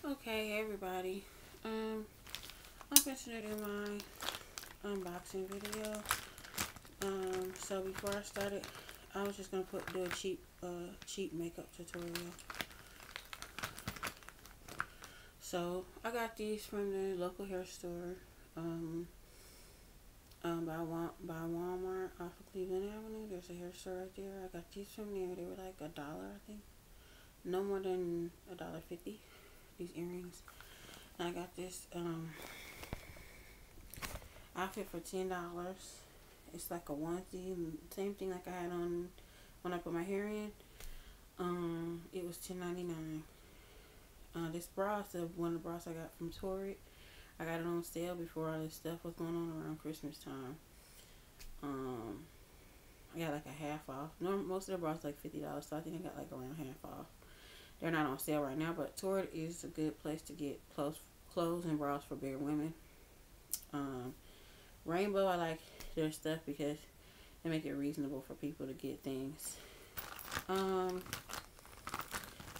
Okay, everybody. I'm just gonna do my unboxing video. So before I started, I was just gonna do a cheap makeup tutorial. So I got these from the local hair store, by Walmart off of Cleveland Avenue. There's a hair store right there. I got these from there. They were like $1, I think. No more than $1.50. These earrings. And I got this outfit for $10. It's like a onesie, same thing like I had on when I put my hair in. It was $10.99. This bra is one of the bras I got from Torrid. I got it on sale before all this stuff was going on around Christmas time. I got like a half off. Most of the bras like $50, so I think I got like around half off. They're not on sale right now, but Torrid is a good place to get clothes and bras for bigger women. Rainbow, I like their stuff because they make it reasonable for people to get things. I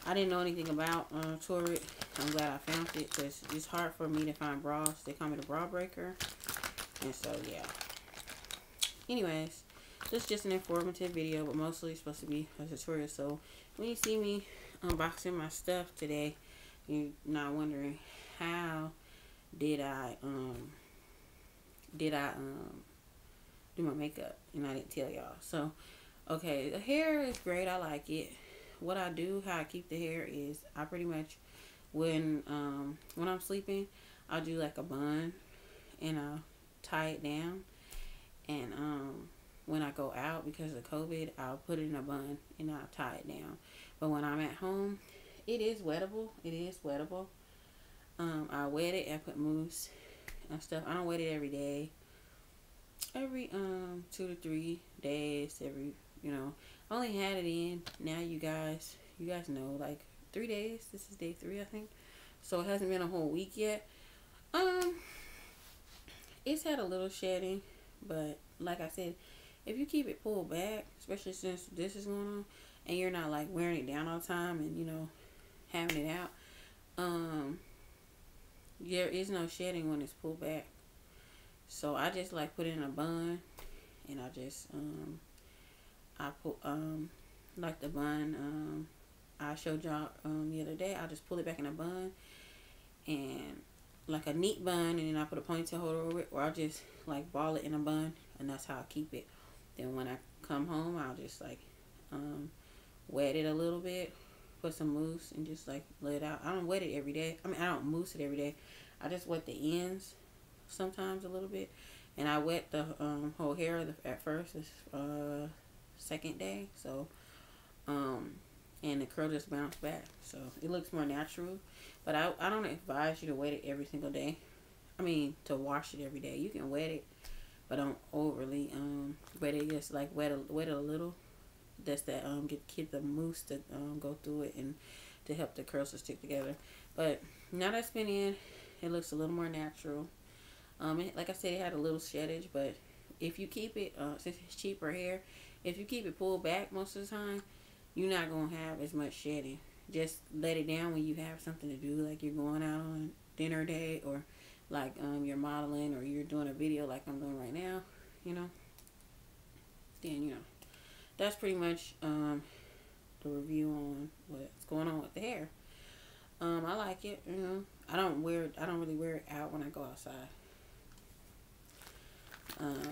didn't know anything about Torrid. I'm glad I found it because it's hard for me to find bras. They call me the bra breaker. And so, yeah. Anyways, this is just an informative video, but mostly it's supposed to be a tutorial. So, when you see me unboxing my stuff today, you're not wondering how did I do my makeup, and I didn't tell y'all. So, okay, the hair is great. I like it. What I do, how I keep the hair is I pretty much when I'm sleeping, I'll do like a bun and I'll tie it down. And when I go out because of COVID, I'll put it in a bun and I'll tie it down. But when I'm at home, it is wettable. I wet it. I put mousse and stuff. I don't wet it every day. Every 2 to 3 days. I only had it in. Now you guys know, like 3 days. This is day 3, I think. So it hasn't been a whole week yet. It's had a little shedding, but like I said, if you keep it pulled back, especially since this is going on, and you're not like wearing it down all the time and having it out, there is no shedding when it's pulled back. So I just like put it in a bun, and I just I put like the bun I showed y'all the other day. I just pull it back in a bun, and like a neat bun, and then I put a ponytail holder over it, or I'll just like ball it in a bun, and that's how I keep it. Then when I come home, I'll just like wet it a little bit, put some mousse, and just like let it out. I don't wet it every day. I mean, I don't mousse it every day. I just wet the ends sometimes a little bit, and I wet the whole hair at first. It's second day, so and the curl just bounced back, so it looks more natural. But I don't advise you to wet it every single day. I mean, to wash it every day. You can wet it, but don't overly wet it. Just like wet it a little. That's that get the mousse to go through it and to help the curls to stick together. But now that's been in, it looks a little more natural. Like I said, it had a little sheddage, but if you keep it, since it's cheaper hair, if you keep it pulled back most of the time, you're not going to have as much shedding. Just let it down when you have something to do, like you're going out on dinner date, or like you're modeling, or you're doing a video like I'm doing right now, then, that's pretty much the review on what's going on with the hair. I like it, I don't really wear it out when I go outside.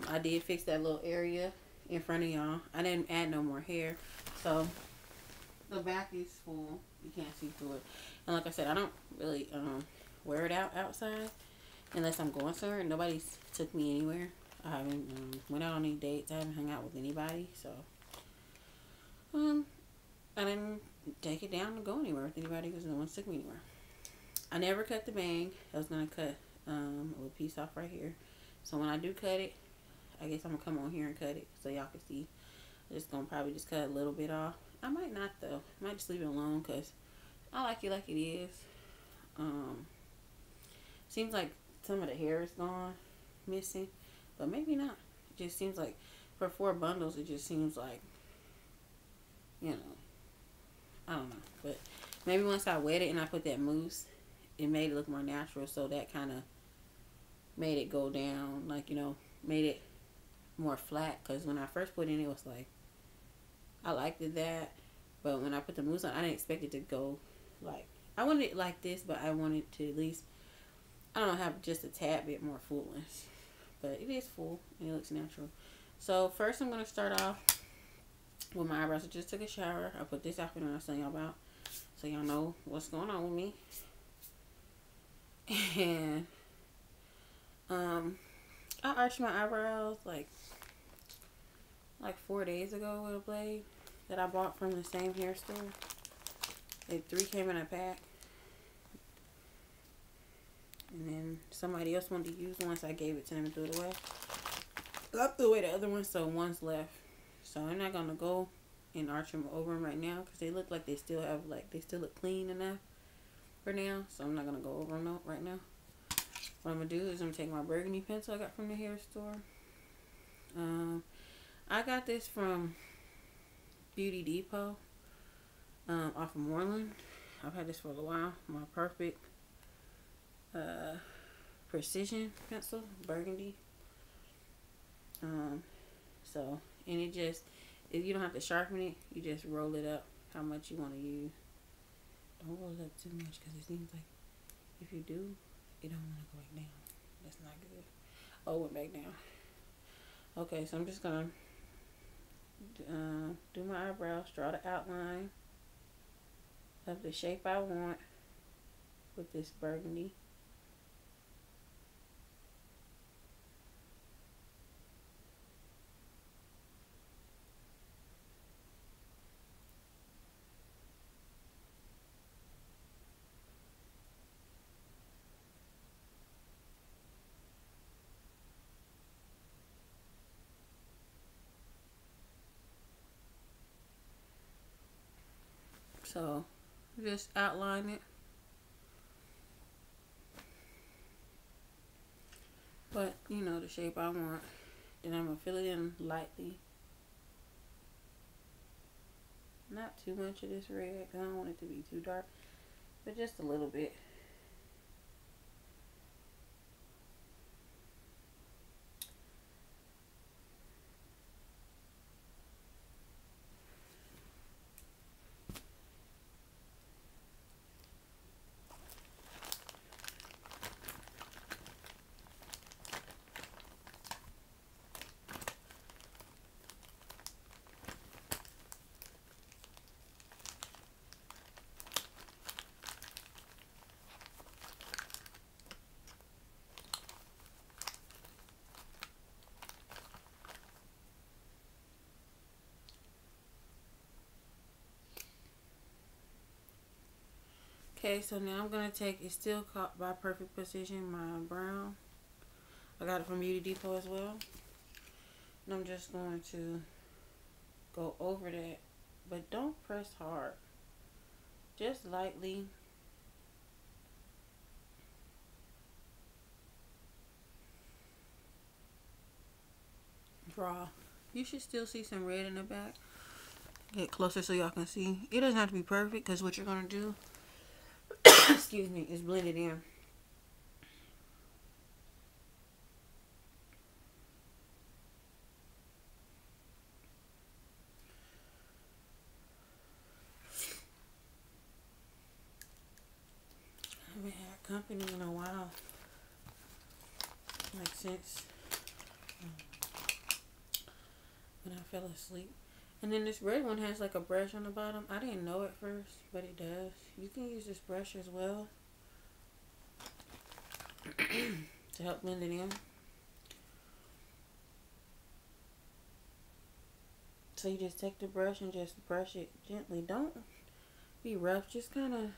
I did fix that little area in front of y'all. I didn't add no more hair, so the back is full. You can't see through it. And like I said, I don't really wear it outside unless I'm going somewhere. Nobody's took me anywhere. I haven't went out on any dates. I haven't hung out with anybody, so I didn't take it down to go anywhere with anybody because no one took me anywhere. I never cut the bang. I was gonna cut a little piece off right here. So when I do cut it, I guess I'm gonna come on here and cut it so y'all can see. I'm just gonna probably just cut a little bit off. I might not though. I might just leave it alone because I like it like it is. Seems like some of the hair is gone, missing, but maybe not. It just seems like for 4 bundles, it just seems like, I don't know. But maybe once I wet it and I put that mousse it made it look more natural. So that kind of made it go down, like, you know, made it more flat. Because when I first put it in, it was like, I liked it that. But when I put the mousse on, I didn't expect it to go like, I wanted it like this, but I wanted to at least, I don't know, have just a tad bit more fullness. But it is full and it looks natural. So first I'm going to start off with my eyebrows. I just took a shower. I put this outfit on I was telling y'all about, so y'all know what's going on with me. And I arched my eyebrows like 4 days ago with a blade that I bought from the same hair store. They 3 came in a pack. And then somebody else wanted to use one, so I gave it to them and threw it away. I threw away the other one, so one's left. So I'm not going to go and arch them over them right now because they look like they still have, like, they still look clean enough for now. So I'm not going to go over them right now. What I'm going to do is I'm going to take my burgundy pencil I got from the hair store. I got this from Beauty Depot off of Moreland. I've had this for a while. My perfect precision pencil, burgundy. So, and it just, if you don't have to sharpen it, you just roll it up how much you want to use. Don't roll it up too much because it seems like if you do, it don't want to go back down. That's not good. Oh, it went back down. Okay, so I'm just gonna do my eyebrows, draw the outline of the shape I want with this burgundy. So just outline it. But you know the shape I want. Then I'm gonna fill it in lightly. Not too much of this red because I don't want it to be too dark, but just a little bit. Okay, so now I'm going to take, it's still caught by Perfect Precision, my brown. I got it from Beauty Depot as well. And I'm just going to go over that. But don't press hard. Just lightly. Draw. You should still see some red in the back. Get closer so y'all can see. It doesn't have to be perfect because what you're going to do, excuse me, is blend it in. I haven't had company in a while. Like since when I fell asleep. And then this red one has like a brush on the bottom. I didn't know at first, but it does. You can use this brush as well to help blend it in. So you just take the brush and just brush it gently. Don't be rough. Just kind of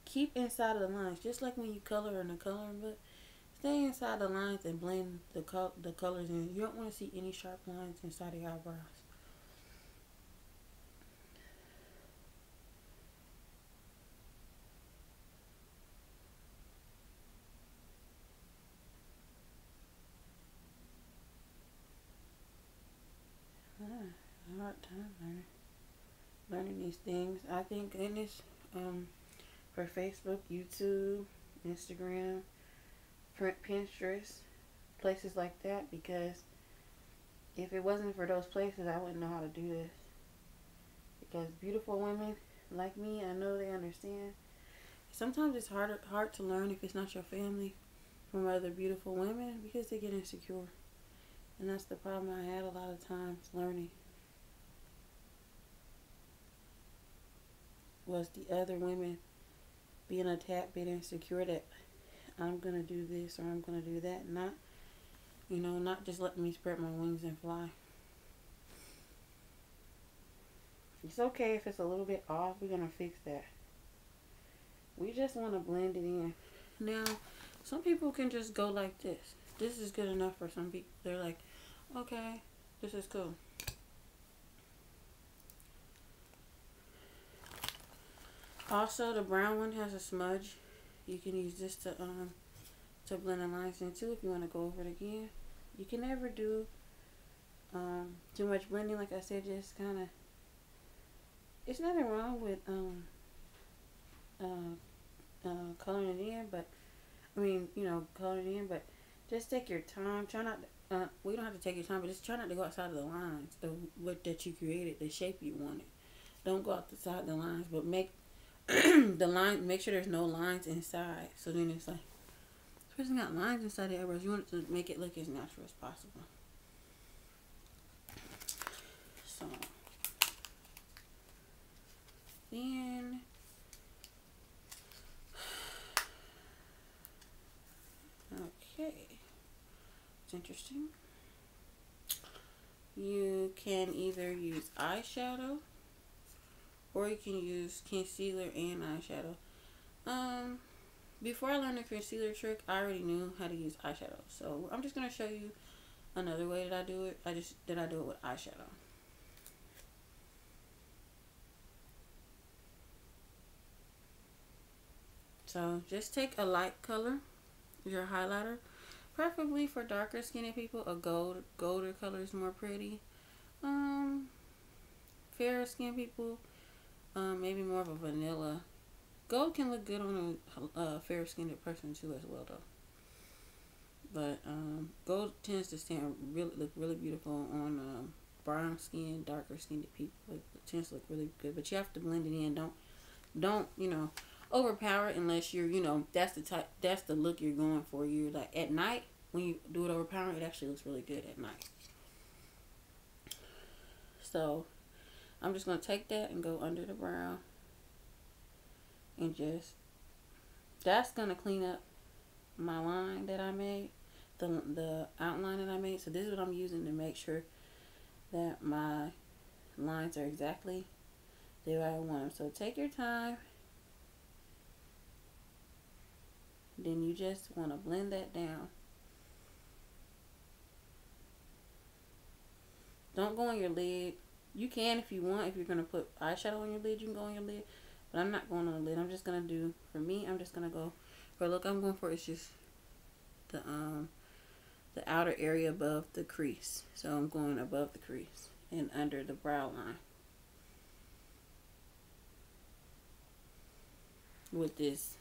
keep inside of the lines. Just like when you color in a coloring book. Stay inside the lines and blend the colors in. You don't want to see any sharp lines inside of your eyebrows. Hard time learning these things. I think in this for Facebook, YouTube, Instagram, Pinterest, places like that, because if it wasn't for those places, I wouldn't know how to do this. Because beautiful women like me, I know they understand. Sometimes it's hard to learn if it's not your family from other beautiful women, because they get insecure. And that's the problem I had a lot of times learning. Was the other women being a tad bit insecure that I'm going to do this or I'm going to do that. Not just letting me spread my wings and fly. It's okay if it's a little bit off. We're going to fix that. We just want to blend it in. Now, some people can just go like this. This is good enough for some people. They're like, okay, this is cool. Also, the brown one has a smudge. You can use this to blend the lines in too if you want to go over it again. You can never do too much blending. Like I said, just kind of. It's nothing wrong with coloring it in, but coloring it in, but just take your time. Try not. We don't have to take your time, but just try not to go outside of the lines of what that you created, the shape you wanted. Don't go outside the lines, but make the line. Make sure there's no lines inside. So then it's like, this person got lines inside the eyebrows. You want to make it look as natural as possible. So then. Okay, it's interesting. You can either use eyeshadow or you can use concealer and eyeshadow. Before I learned the concealer trick, I already knew how to use eyeshadow. So I'm just gonna show you another way that I do it. I do it with eyeshadow. So just take a light color, your highlighter, preferably for darker skinned people. A golder color is more pretty. Fairer skinned people, maybe more of a vanilla. Gold can look good on a fair skinned person too as well though. But gold tends to look really beautiful on brown skin, darker skinned people. It tends to look really good. But you have to blend it in. Don't overpower it unless you're that's the look you're going for. You're like at night when you do it overpowering, it actually looks really good at night. So I'm just gonna take that and go under the brow, and that's gonna clean up my line that I made, the outline that I made. So this is what I'm using to make sure that my lines are exactly the way I want them. So take your time. Then you just want to blend that down. Don't go on your lid. You can if you want. If you're going to put eyeshadow on your lid, you can go on your lid. But I'm not going on the lid. I'm just going to do, for me, I'm just going to go, for a look I'm going for is just the outer area above the crease. So I'm going above the crease and under the brow line. With this,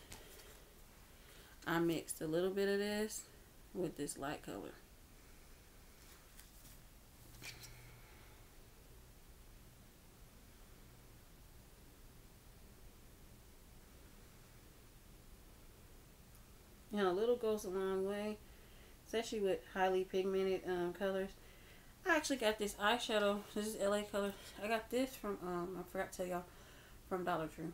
I mixed a little bit of this with this light color. And a little goes a long way, especially with highly pigmented colors. I actually got this eyeshadow. This is LA color. I got this from I forgot to tell y'all, from Dollar Tree.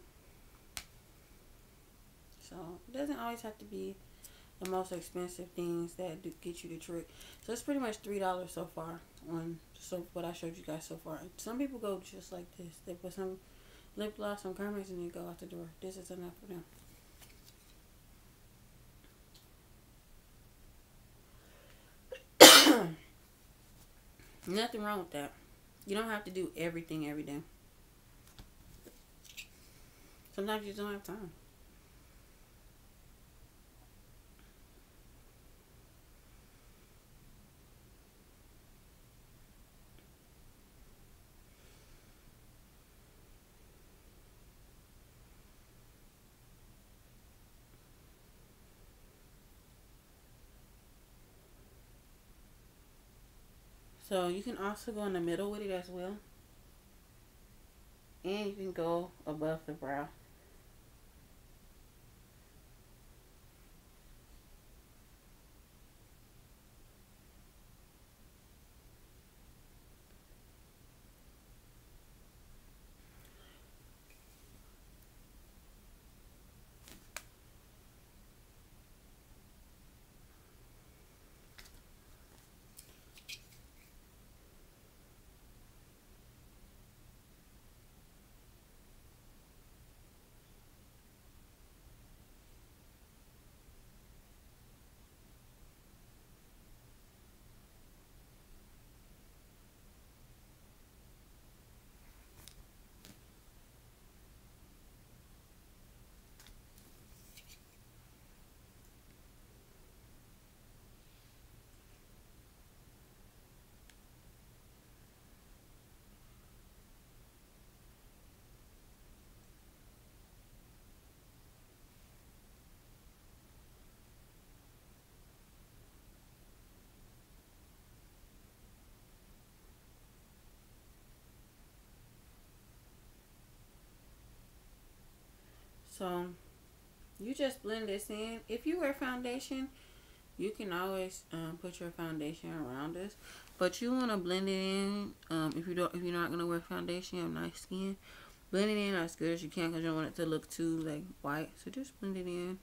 So it doesn't always have to be the most expensive things that get you the trick. So it's pretty much $3 so far on what I showed you guys so far. Some people go just like this. They put some lip gloss, some creamers, and they go out the door. This is enough for them. Nothing wrong with that. You don't have to do everything every day. Sometimes you just don't have time. So you can also go in the middle with it as well. And you can go above the brow. So you just blend this in. If you wear foundation, you can always put your foundation around this, but you want to blend it in. If you're not gonna wear foundation, you have nice skin. Blend it in as good as you can because you don't want it to look too like white. So just blend it in.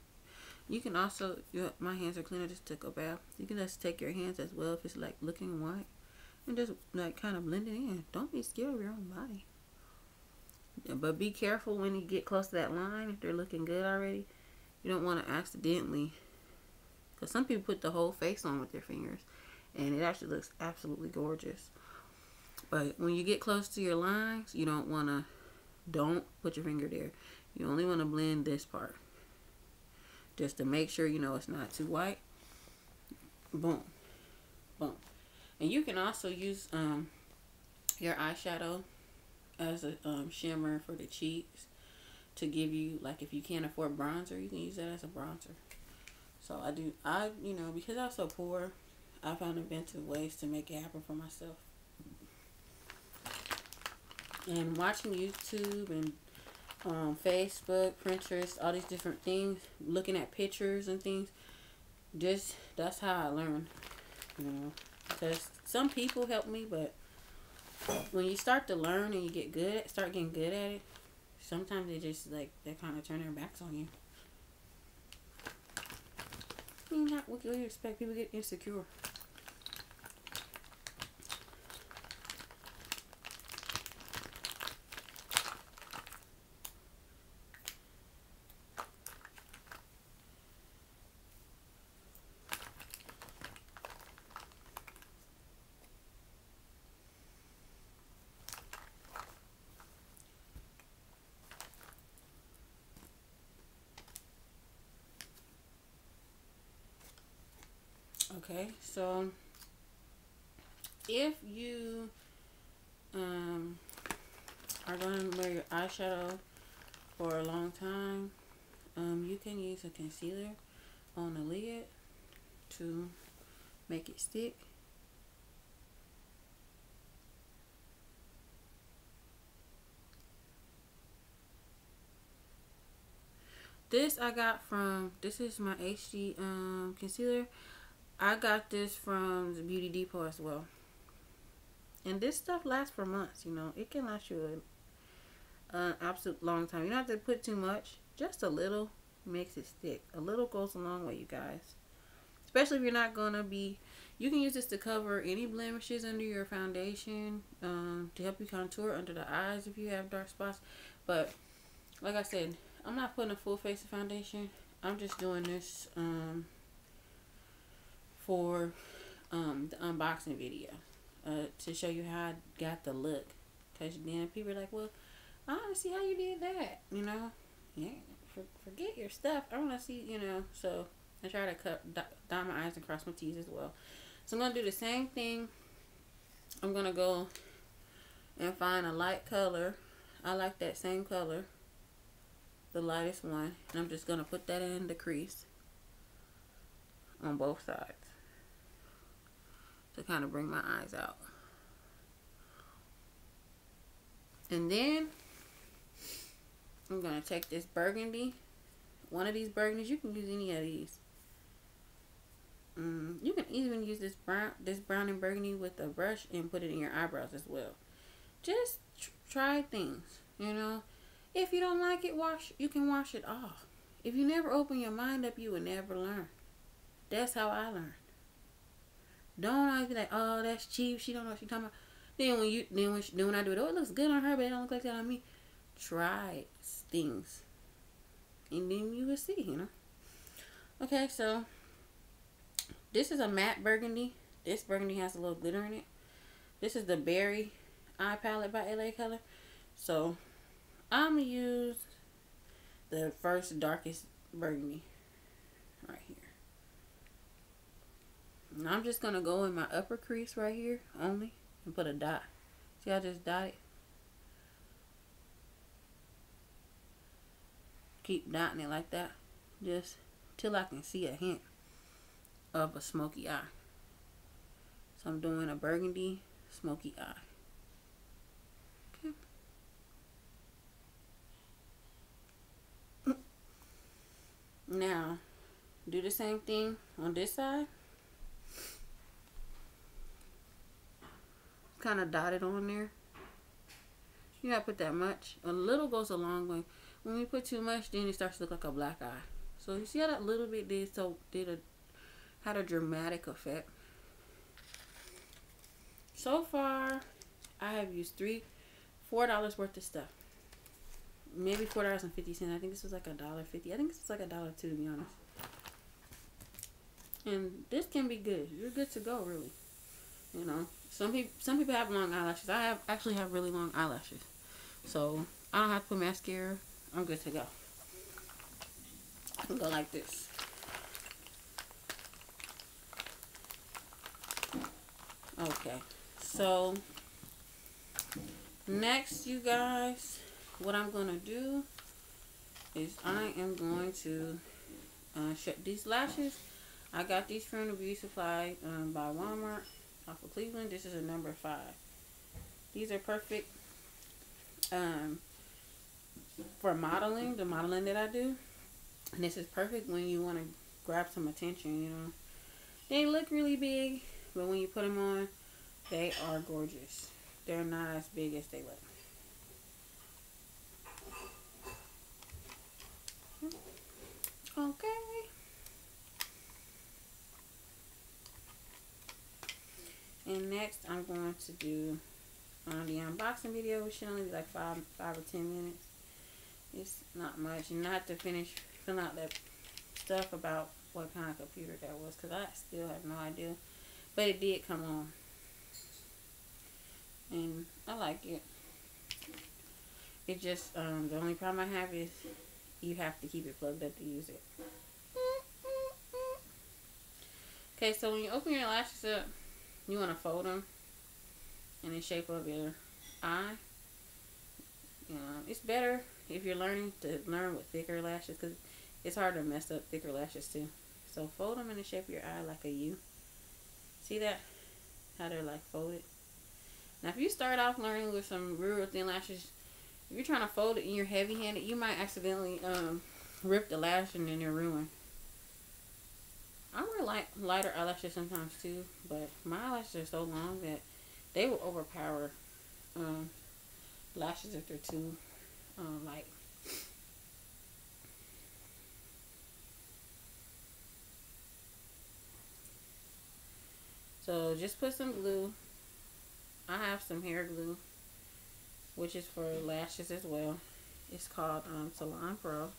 You can also, my hands are clean. I just took a bath. You can just take your hands as well if it's like looking white, and just like kind of blend it in. Don't be scared of your own body. Yeah, but be careful when you get close to that line. If they're looking good already, you don't want to accidentally, because some people put the whole face on with their fingers, and it actually looks absolutely gorgeous. But when you get close to your lines, you don't put your finger there. You only want to blend this part, just to make sure you know it's not too white. Boom, boom. And you can also use your eyeshadow as a shimmer for the cheeks to give you, like, if you can't afford bronzer, you can use that as a bronzer. So because I'm so poor, I found inventive ways to make it happen for myself. And watching YouTube and Facebook, Pinterest, all these different things, looking at pictures and things, that's how I learned, because some people help me, but when you start to learn and you start getting good at it, sometimes they kind of turn their backs on you. What do you expect? People get insecure. Okay, so if you are going to wear your eyeshadow for a long time, you can use a concealer on the lid to make it stick. This I got from, this is my HD concealer. I got this from the Beauty Depot as well. And this stuff lasts for months, It can last you an absolute long time. You don't have to put too much. Just a little makes it stick. A little goes a long way, you guys. Especially if you're not going to be... You can use this to cover any blemishes under your foundation. To help you contour under the eyes if you have dark spots. But, like I said, I'm not putting a full face of foundation. I'm just doing this... for the unboxing video to show you how I got the look, because then people are like, well, I want to see how you did that, yeah, forget your stuff, I want to see, so I try to dot my I's and cross my T's as well. So I'm going to do the same thing. I'm going to go and find a light color. I like that same color, the lightest one, and I'm just going to put that in the crease on both sides to kind of bring my eyes out. And then I'm going to take this burgundy. One of these burgundies. You can use any of these. You can even use this brown and burgundy with a brush and put it in your eyebrows as well. Just try things, you know. If you don't like it, you can wash it off. If you never open your mind up, you will never learn. That's how I learned. Don't always be like, oh, that's cheap. She don't know what she's talking about. Then when I do it, oh, it looks good on her, but it don't look like that on me. Try things, and then you will see, you know. Okay, so this is a matte burgundy. This burgundy has a little glitter in it. This is the Berry Eye Palette by LA Color. So I'm gonna use the first darkest burgundy right here. And I'm just gonna go in my upper crease right here only and put a dot. See, I just dotted. Keep dotting it like that, just till I can see a hint of a smoky eye. So I'm doing a burgundy smoky eye. Okay. Now, do the same thing on this side. Kind of dotted on there. You gotta put that much. A little goes a long way. When we put too much, then it starts to look like a black eye. So you see how that little bit had a dramatic effect. So far, I have used $4 worth of stuff. Maybe $4.50. I think this was like $1.50. I think this was like $1.02 to be honest. And this can be good. You're good to go, really. You know, some people have long eyelashes. I actually have really long eyelashes, so I don't have to put mascara. I'm good to go. I can go like this. Okay, so next, you guys, what I'm gonna do is I am going to shut these lashes. I got these from the Beauty Supply by Walmart off of Cleveland. This is a number 5. These are perfect for modeling, the modeling that I do. And this is perfect when you want to grab some attention, you know. They look really big, but when you put them on, they are gorgeous. They're not as big as they look. Okay. And next, I'm going to do the unboxing video, which should only be like 5 or 10 minutes. It's not much, and not to finish filling out that stuff about what kind of computer that was, because I still have no idea. But it did come on, and I like it. It just the only problem I have is you have to keep it plugged up to use it. Okay, so when you open your lashes up, you want to fold them in the shape of your eye. You know, it's better if you're learning to learn with thicker lashes, because it's hard to mess up thicker lashes too. So fold them in the shape of your eye like a U. See that? How they're like folded. Now if you start off learning with some real thin lashes, if you're trying to fold it and you're heavy-handed, you might accidentally rip the lash and then you're ruined. I wear lighter eyelashes sometimes too, but my eyelashes are so long that they will overpower lashes if they're too light. So just put some glue. I have some hair glue, which is for lashes as well. It's called Salon Pro.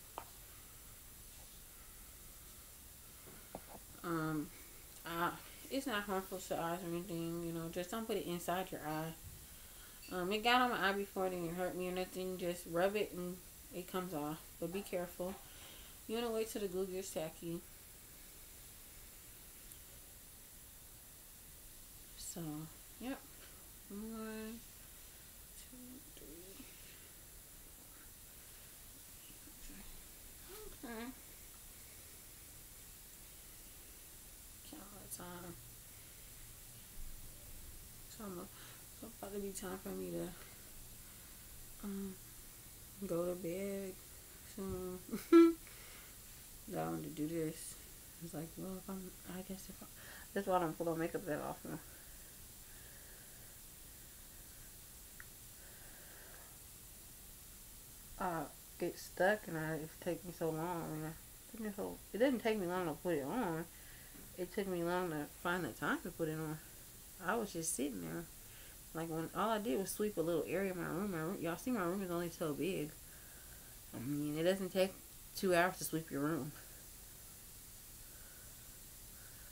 It's not harmful to eyes or anything, you know. Just don't put it inside your eye. It got on my eye before, it didn't hurt me or nothing. Just rub it and it comes off. But be careful. You want to wait till the glue gets tacky. So, yep. 1, 2, 3. Okay. Count the time. So it's about to be time for me to um, go to bed soon. I wanted to do this. It's like, well, I guess that's why I don't put on makeup that often. I get stuck and it takes me so long. It didn't take me long to put it on. It took me long to find the time to put it on. I was just sitting there. Like when all I did was sweep a little area of my room. Y'all see my room is only so big. I mean, it doesn't take 2 hours to sweep your room.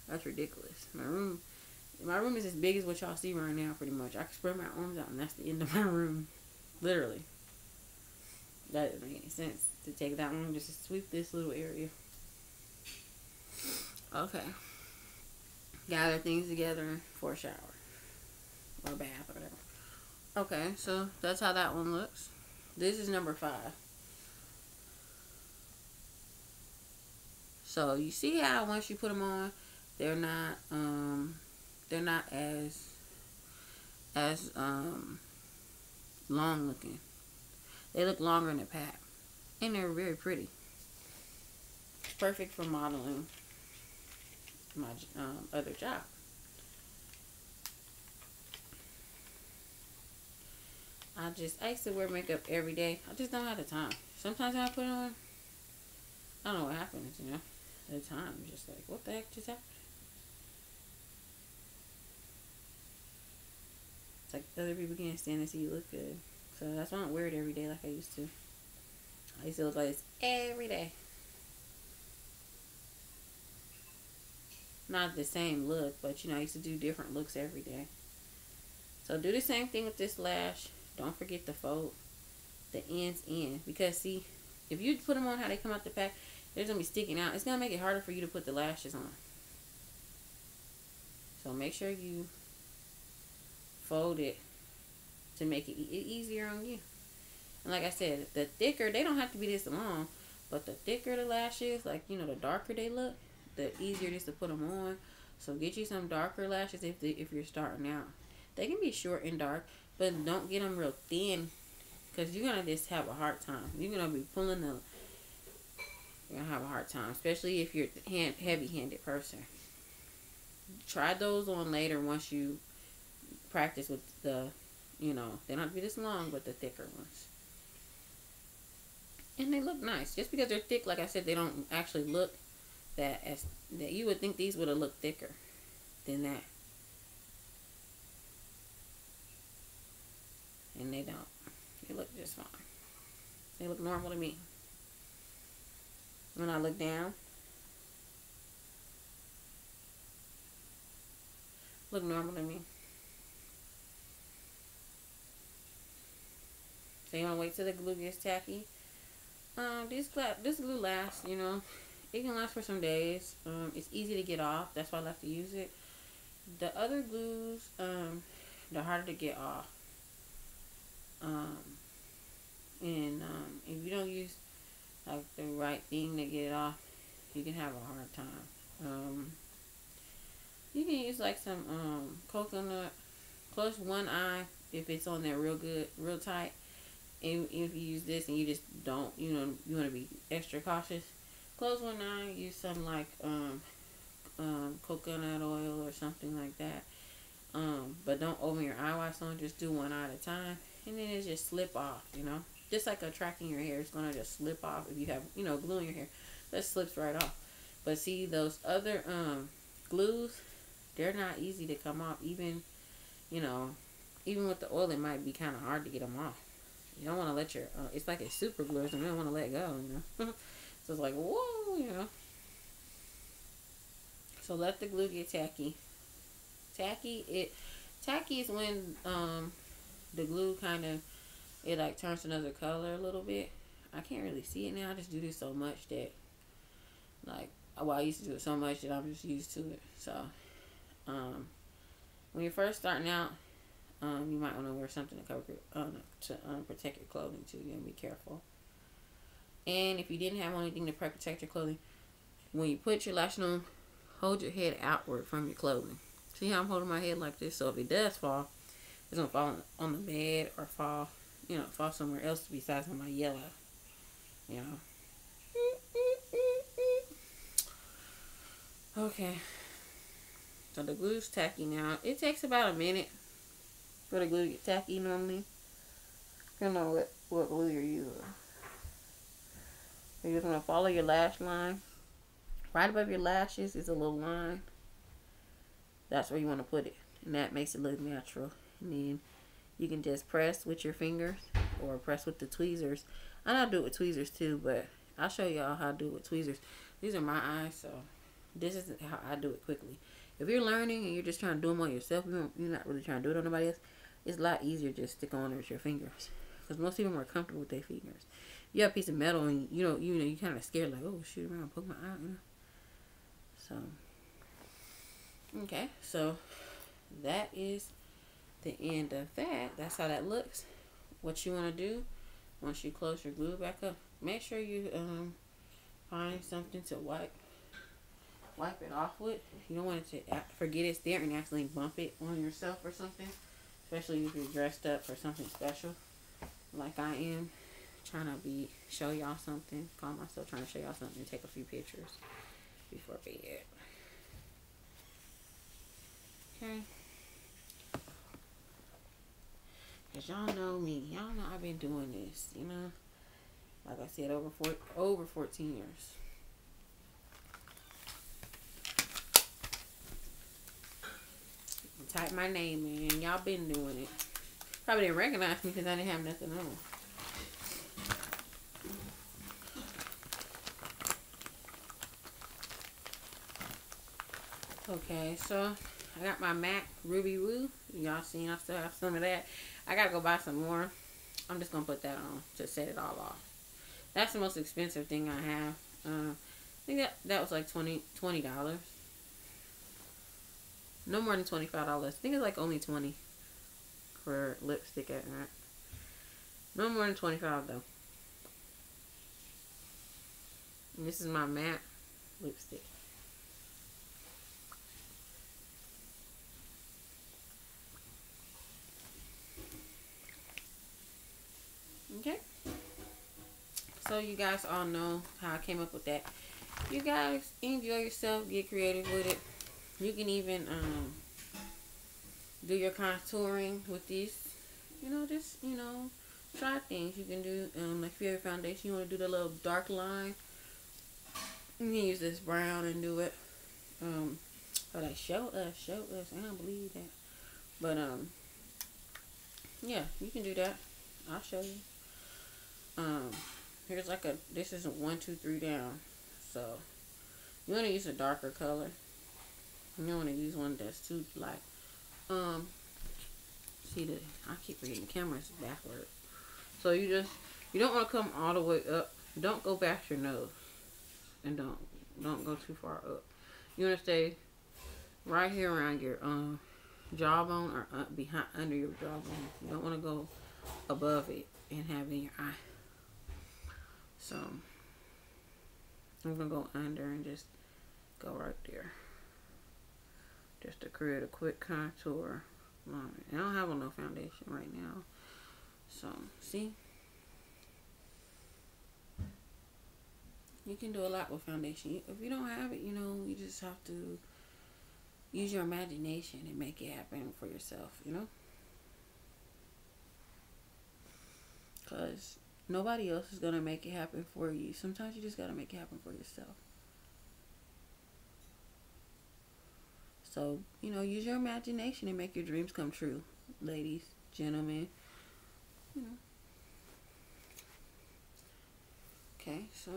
That's ridiculous. My room is as big as what y'all see right now, pretty much. I can spread my arms out, and that's the end of my room, literally. That doesn't make any sense to take that long just to sweep this little area. Okay. Gather things together for a shower or bath or whatever. Okay, so that's how that one looks. This is number 5. So you see how once you put them on, they're not as long looking. They look longer in the pack, and they're very pretty. It's perfect for modeling my other job. I used to wear makeup every day. I just don't have the time. Sometimes when I put it on, I don't know what happens, you know. At the time, I'm just like, what the heck just happened? It's like other people can't stand to see you look good. So that's why I don't wear it every day like I used to. I used to look like this every day. Not the same look, but you know, I used to do different looks every day. So do the same thing with this lash. Don't forget to fold the ends in. Because see, if you put them on how they come out the pack, they're going to be sticking out. It's going to make it harder for you to put the lashes on. So make sure you fold it to make it easier on you. And like I said, the thicker, they don't have to be this long, but the thicker the lashes, like, you know, the darker they look, the easier it is to put them on. So get you some darker lashes if you're starting out. They can be short and dark, but don't get them real thin, because you're going to just have a hard time. You're going to be pulling them. You're going to have a hard time, especially if you're a heavy-handed person. Try those on later once you practice with the, you know, they don't have to be this long, but the thicker ones. And they look nice. Just because they're thick, like I said, they don't actually look that you would think these would have looked thicker than that. And they don't. They look just fine. They look normal to me. When I look down, look normal to me. So you want to wait till the glue gets tacky. This glue lasts, you know. It can last for some days. It's easy to get off. That's why I like to use it. The other glues, they're harder to get off. If you don't use like the right thing to get it off, you can have a hard time. You can use like some coconut. Close one eye if it's on there real good, real tight. And if you use this and you just don't, you know, you want to be extra cautious, close one eye. Use some like coconut oil or something like that. But don't open your eye while on. Just do one eye at a time, and then it just slip off. You know, just like a track in your hair, it's gonna just slip off if you have, you know, glue in your hair. That slips right off. But see, those other glues, they're not easy to come off. Even, you know, even with the oil, it might be kind of hard to get them off. You don't want to let your, it's like it's super glue, so you don't want to let go, you know. So it's like, whoa, you know. So let the glue get tacky. Tacky is when the glue kind of, it like turns another color a little bit. I can't really see it now. I just do this so much that, like, well, I used to do it so much that I'm just used to it. So, when you're first starting out, you might want to wear something to cover to protect your clothing too. You gotta be careful. And if you didn't have anything to protect your clothing, when you put your lash on, hold your head outward from your clothing. See how I'm holding my head like this? So if it does fall, it's gonna fall on the bed or fall fall somewhere else besides on my yellow. You know. Okay. So the glue's tacky now. It takes about a minute for the glue to get tacky normally. Depending on what glue you're using. You're just gonna follow your lash line. Right above your lashes is a little line. That's where you want to put it, and that makes it look natural. And then you can just press with your fingers or press with the tweezers. I know how to do it with tweezers too, but I'll show y'all how to do it with tweezers. These are my eyes, so this is how I do it quickly. If you're learning and you're just trying to do them on yourself, you're not really trying to do it on nobody else, it's a lot easier just stick on it with your fingers. Because most people are more comfortable with their fingers. You have a piece of metal and you kind of scared, like, oh, shoot around, poke my eye, So, okay, so that is the end of that. That's how that looks. What you want to do once you close your glue back up, make sure you find something to wipe it off with. You don't want it to forget it's there and accidentally bump it on yourself or something, especially if you're dressed up for something special like I am, trying to show y'all something, call myself trying to show y'all something, and take a few pictures before bed. Okay. Cause y'all know me. Y'all know I've been doing this, Like I said, over 14 years. Type my name in. Y'all been doing it. Probably didn't recognize me because I didn't have nothing on. Okay, so I got my MAC Ruby Woo. Y'all seen I still have some of that. I gotta go buy some more. I'm just gonna put that on to set it all off. That's the most expensive thing I have. I think that was like $20. No more than $25. I think it's like only $20 for lipstick at night. No more than $25 though. And this is my matte lipstick. Okay. So you guys all know how I came up with that. You guys enjoy yourself, get creative with it. You can even do your contouring with these. Try things. You can do like if you have a foundation, you want to do the little dark line. You can use this brown and do it. Or like show us. I don't believe that. But yeah, you can do that. I'll show you. Here's this is a 1, 2, 3 down. So you want to use a darker color. You don't want to use one that's too light. I keep forgetting the camera's backward. So you don't want to come all the way up. Don't go past your nose, and don't go too far up. You want to stay right here around your jawbone or under your jawbone. You don't want to go above it and have it in your eye. So I'm gonna go under and just go right there, just to create a quick contour line. I don't have on no foundation right now, so see, you can do a lot with foundation. If you don't have it, you just have to use your imagination and make it happen for yourself, because nobody else is going to make it happen for you. Sometimes you just got to make it happen for yourself. So, use your imagination and make your dreams come true, ladies, gentlemen. Okay, so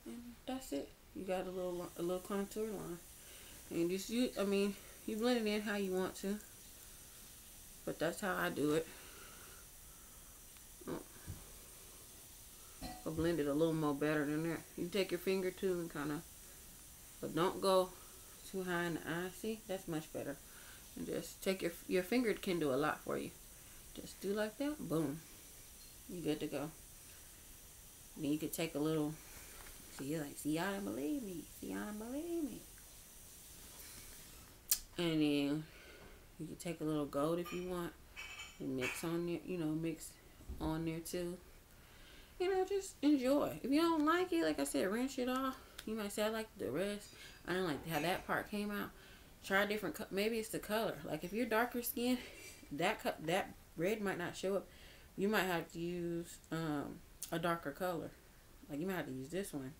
and that's it. You got a little contour line, and you blend it in how you want to, but that's how I do it. I'll blend it a little more better than that. You take your finger too and but don't go too high in the eye. See, that's much better. And just take your finger can do a lot for you. Just do like that, boom, you good to go. Then you could take a little. See, y'all don't believe me. And then you can take a little gold if you want. mix on there, mix on there too. Just enjoy. If you don't like it, like I said, rinse it off. You might say, I like the rest. I didn't like how that part came out. Try different. Maybe it's the color. Like if you're darker skin, that red might not show up. You might have to use a darker color. Like you might have to use this one,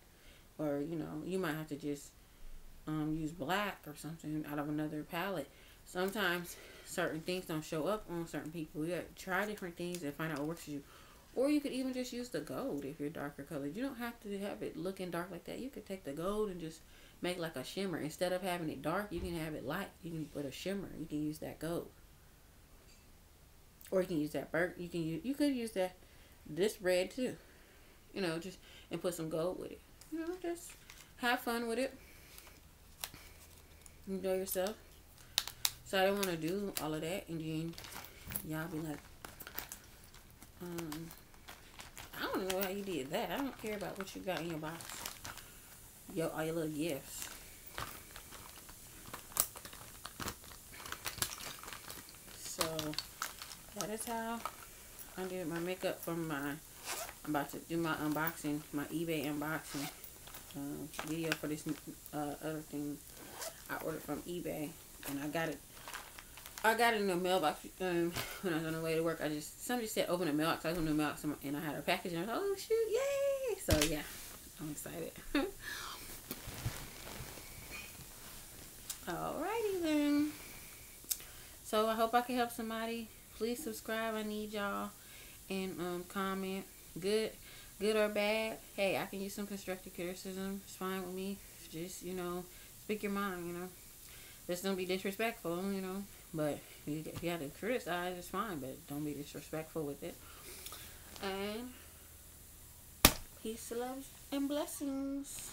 or you might have to just use black or something out of another palette. Sometimes certain things don't show up on certain people. You gotta try different things and find out what works for you. Or you could even just use the gold if you're darker colored. You don't have to have it looking dark like that. You could take the gold and just make like a shimmer. Instead of having it dark, you can have it light. You can put a shimmer. You can use that gold. Or you can use that burnt. You could use this red too. Just and put some gold with it. Just have fun with it. Enjoy yourself. So I don't want to do all of that, and then y'all be like, I don't know how you did that. I don't care about what you got in your box. All your little gifts. So that is how I did my makeup from I'm about to do my unboxing, my eBay unboxing video for this other thing I ordered from eBay, and I got it in the mailbox when I was on the way to work. Somebody said open the mailbox. I opened the mailbox and I had a package, and I was like, oh shoot, yay! So yeah, I'm excited. Alrighty then. So I hope I can help somebody. Please subscribe. I need y'all, and comment. Good or bad. Hey, I can use some constructive criticism. It's fine with me. Just speak your mind. Just don't be disrespectful. But if you have to criticize, it's fine. But don't be disrespectful with it. And peace, love, and blessings.